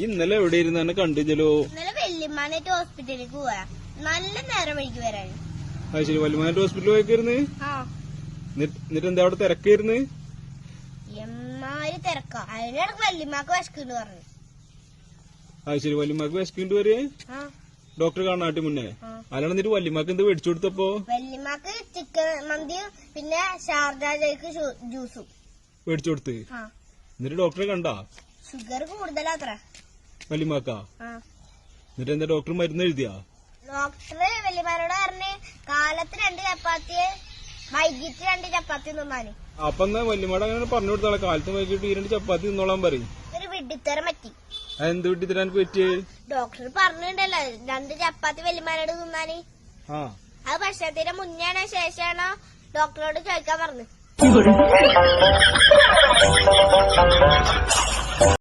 ഇന്നലെ എവിടെ ഇരുന്ന് കണ്ടിച്ചല്ലോ? ഇന്നലെ വല്യമ്മാനായിട്ട് ഹോസ്പിറ്റലിലേക്ക് പോവാ. നല്ല നേരം വഴിക്ക് വരാൻ. അത് ശരി, വല്യമ്മാനായിട്ട് ഹോസ്പിറ്റലിൽ പോയിക്കായിരുന്നു. എന്നിട്ട് എന്താ അവിടെ തിരക്കായിരുന്നു? തിരക്കാ. അതിനിടക്ക് വല്യമ്മാക്ക് വിശക്കുണ്ട് പറഞ്ഞു. അത് ശരി, വല്യമ്മാക്ക് വിശക്കുണ്ട് വരെ ഡോക്ടറെ കാണാട്ടി മുന്നേ. അല്ലാണ്ട് എന്നിട്ട് വല്യമ്മാക്ക് എന്ത് മേടിച്ചു കൊടുത്തപ്പോ? വല്യമ്മാക്ക് ചിക്കൻ മന്തിയും പിന്നെ ഷാർജാജയ്ക്ക് ജ്യൂസും മേടിച്ചു കൊടുത്ത്. എന്നിട്ട് ഡോക്ടറെ കണ്ടാ? ഷുഗർ കൂടുതലാത്ര വല്യമ്മാക്കാ. എന്നിട്ട് എന്താ ഡോക്ടർ മരുന്ന് എഴുതിയാ? ഡോക്ടർ വല്യമാരോട് പറഞ്ഞ് കാലത്ത് 2 ചപ്പാത്തി വൈകിട്ട് 2 ചപ്പാത്തി തിന്നാന്. അപ്പൊ എന്നാ വല്യമാട് അങ്ങനെ പറഞ്ഞു കൊടുത്താളെ, കാലത്ത് വൈകിട്ട് 2 ചപ്പാത്തി തിന്നോളാൻ പറയും. ഒരു വിഡിത്തരം പറ്റി. അതെന്ത് വിഡിത്തരം എനിക്ക് പറ്റിയേ? ഡോക്ടർ പറഞ്ഞിട്ടുണ്ടല്ലോ 2 ചപ്പാത്തി വല്യമാരോട് തിന്നാന്. അത് ഭക്ഷണത്തിന് മുന്നെയാണോ ശേഷമാണോ ഡോക്ടറോട് ചോദിക്കാൻ പറഞ്ഞു.